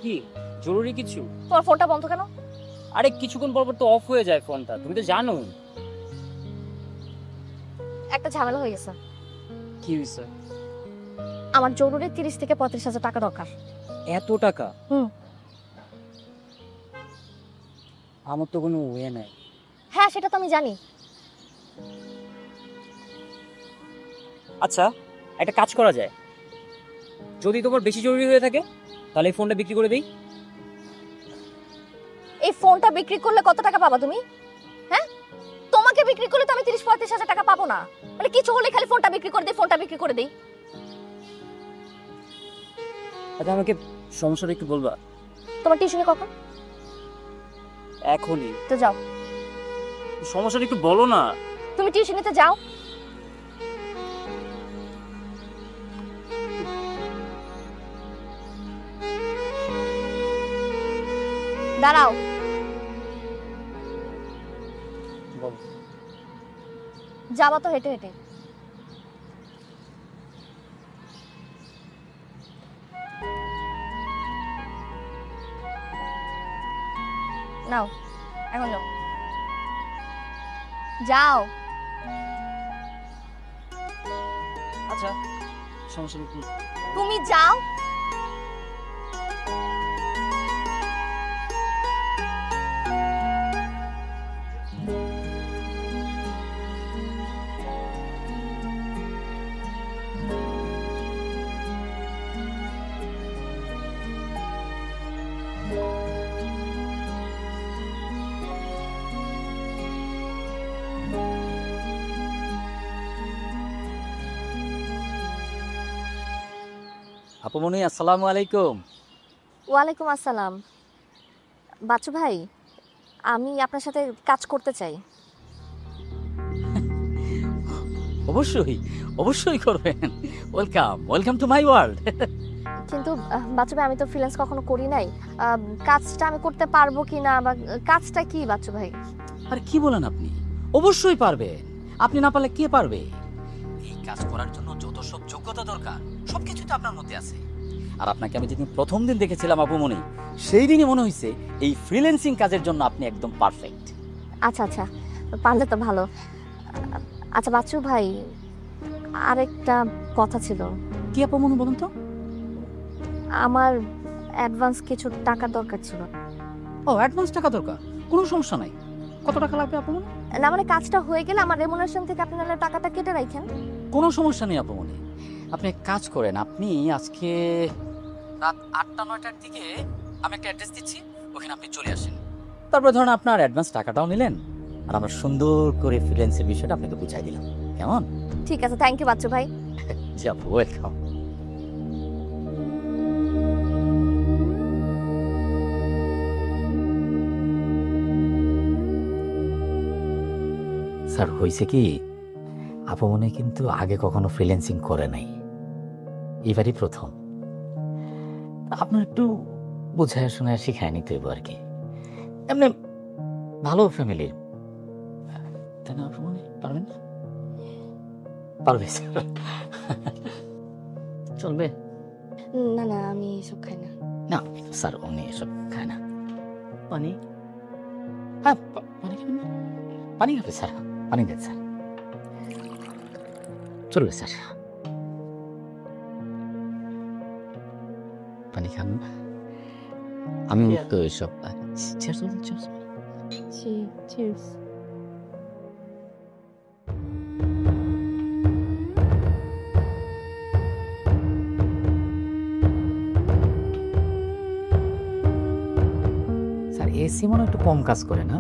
কি জরুরি কিছু? তোমার ফোনটা বন্ধ কেন? আরে কিছুক্ষণ পর পর তো অফ হয়ে যায় ফোনটা, তুমি তো জানো। একটা ঝামেলা হয়ে গেছে। কি হয়েছে? আমার জরুরি 30 থেকে 35,000 টাকা দরকার। এত টাকা? আমার তো কোনো ওয়ে নাই। হ্যাঁ, সেটা তো আমি জানি। আচ্ছা, একটা কাজ করা যায়, যদি তোমার বেশি জরুরি হয়ে থাকে তাহলে এই ফোনটা বিক্রি করে দেই। এই ফোনটা বিক্রি করলে কত টাকা পাবা তুমি? হ্যাঁ, তোমাকে বিক্রি করলে তো আমি 30-35,000 টাকা পাবো না। মানে কিছু হলে খালি ফোনটা বিক্রি করে দেই, ফোনটা বিক্রি করে দেই। আচ্ছা, আমাকে সমস্যাটা একটু বলবা? তোমার টিউশনে কখন? এখনই। তো যাও। সমস্যাটা একটু বলো না। তুমি টিউশনিতে যাও। দাঁড়াও। বলো। যাবা তো হেঁটে হেঁটে। নাও, এখন যাও। যাও। আচ্ছা, সমস্যাটা কি? তুমি যাও। আপুমনি, আসসালামু আলাইকুম। ওয়ালাইকুম আসসালাম। বাচ্চু ভাই, আমি আপনার সাথে কাজ করতে চাই। অবশ্যই অবশ্যই করবেন। Welcome welcome to my world. কিন্তু বাচ্চু ভাই, আমি তো ফ্রিল্যান্স কখনো করি নাই। কাজটা আমি করতে পারবো কি না, বা কাজটা কি বাচ্চু ভাই? আরে কি বলেন আপনি? অবশ্যই পারবে। আপনি না পারলে কে পারবে? এই কাজ করার জন্য যত সব যোগ্যতা দরকার সবকিছু তো আপনার মধ্যে আছে। আর আপনাকে আমি যেদিন প্রথম দিন দেখেছিলাম আপুমনি, সেই দিনই মনে হয়েছে এই ফ্রিল্যান্সিং কাজের জন্য আপনি একদম পারফেক্ট। আচ্ছা আচ্ছা, পারলে তো ভালো। আচ্ছা বাচ্চু ভাই, আরেকটা কথা ছিল। কি আপুমনি বলুন তো? আমার অ্যাডভান্স কিছু টাকা দরকার ছিল। ও, অ্যাডভান্স টাকা দরকার? কোনো সমস্যা নাই। কত টাকা লাগবে আপুমনি? না মানে কাজটা হয়ে গেলে আমার রেমুনারেশন থেকে আপনি নাহলে টাকাটা কেটে রাখেন। কোনো সমস্যা নেই আপুমনি। আপনি এক কাজ করেন, আপনি আজকে রাত 8টা-9টার দিকে আমি একটা অ্যাড্রেস দিচ্ছি, ওখানে আপনি চলে আসেন। তারপর ধরুন আপনার অ্যাডভান্স টাকাটাও নিলেন, আর আমরা সুন্দর করে ফ্রিল্যান্সের বিষয়টা আপনাকে বুঝাই দিলাম। কেমন? ঠিক আছে, থ্যাংক ইউ বাচ্চু ভাই। যাব, ওয়েলকাম। স্যার, হয়েছে কি, আপমনে কিন্তু আগে কখনো ফ্রিল্যান্সিং করে নাই, এবারই প্রথম। আপনার একটু বোঝায় শোনায় শিখায় নিতে হইব আর কি। এমনি ভালো ফ্যামিলির, তাই না? আপমনে পারবেন? পারবে স্যার, চলবে। না না, আমি এসব খাই না। না স্যার, উনি এসব খায় না। পানি? হ্যাঁ, পানি খাবেন না? পানি খাবে স্যার, পানি দেন স্যার। চলবে স্যার, পানি খান। আমি তো এসব স্যার, এসি মনে একটু কম কাজ করে না?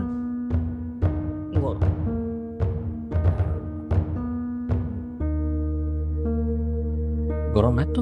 গরম একটু।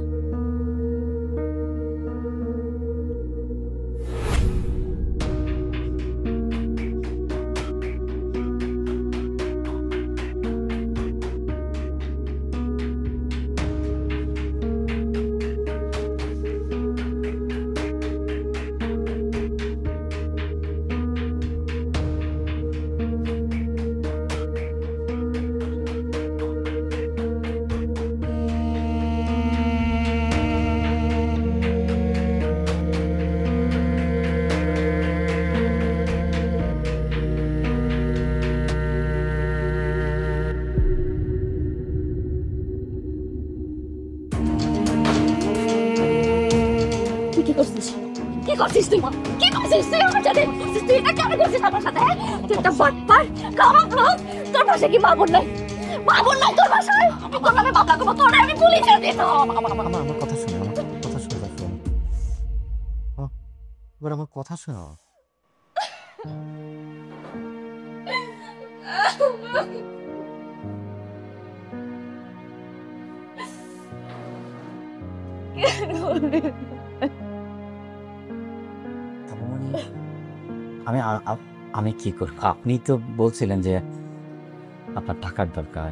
কি করছিস তুই মা? কি করছিস তুই আমার সাথে? তুই এটা কেন করছিস আমার সাথে? তুই একটা বাটপার, কামাক লোক। তোর পাশে কি মা বোন নাই? মা বোন নাই তোর বাসায়? আমি তোর নামে মামলা করবো, তোরে আমি পুলিশে দিয়ে দেবো। আমার কথা শোনো, আমার কথা শোনো, এবার আমার কথা শোনো। আপামনি, আমি আমি কি করব? আপনি তো বলছিলেন যে আপনার টাকার দরকার,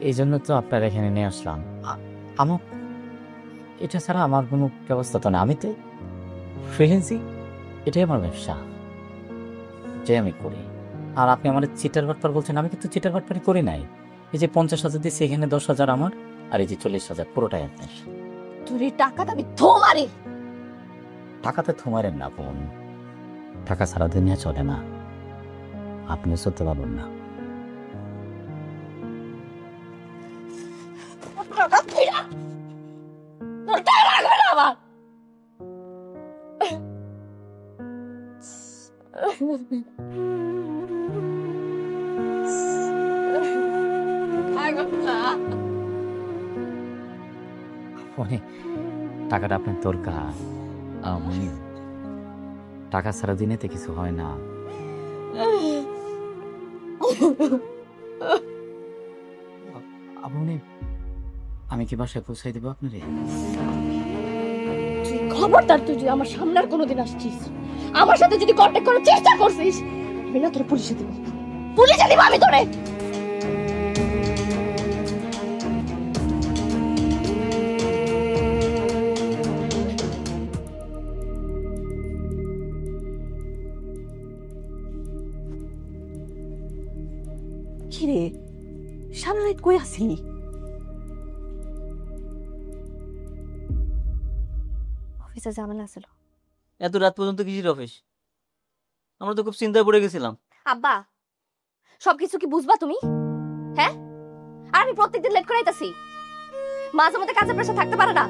এই জন্য তো আপনার এখানে নিয়ে আসলাম। আমার এটা ছাড়া আমার কোনো ব্যবস্থা তো না। আমি তো ফ্রিল্যান্সিং, এটাই আমার ব্যবসা, যে আমি করি। আর আপনি আমার চিটার বাটপার বলছেন, আমি কিন্তু চিটার বাটপারি করি নাই। এই যে 50,000 দিচ্ছি, এখানে 10,000 আমার, আর এই যে 40,000 পুরোটাই আপনার। তোর এই টাকাটা আমি ধো মারি। টাকাতে থমারেন না বোন, টাকা সারা দুনিয়া চলে না, আপনিও চলতে পারবেন না। টাকা ফিরা। তোর টাকা লাগবে না আমার। মানে টাকাটা আপনার দরকার, আমি টাকা সারা দিনেতে কিছু হয় না। আপনি, আমি কি বাসায় পৌঁছাই দেবো আপনারে? তুই খবরদার, তুই যদি আমার সামনে আর কোনোদিন আসছিস, আমার সাথে যদি কন্ট্যাক্ট করার চেষ্টা করছিস, আমি না তোর পুলিশে দিব। পুলিশে দিব আমি তোরে। কিরে সারা রাত কই আসলি? অফিসে ঝামেলা ছিল। এত রাত পর্যন্ত কিসের অফিস? আমরা তো খুব চিন্তায় পড়ে গেছিলাম। আব্বা, সবকিছু কি বুঝবা তুমি? হ্যাঁ, আর আমি প্রত্যেকদিন লেট করে আইতাছি। মাঝে মধ্যে কাজের প্রেশার থাকতে পারে না।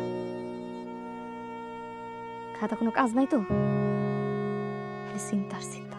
খাতা কোনো কাজ নাই তো, চিন্তার চিন্তা।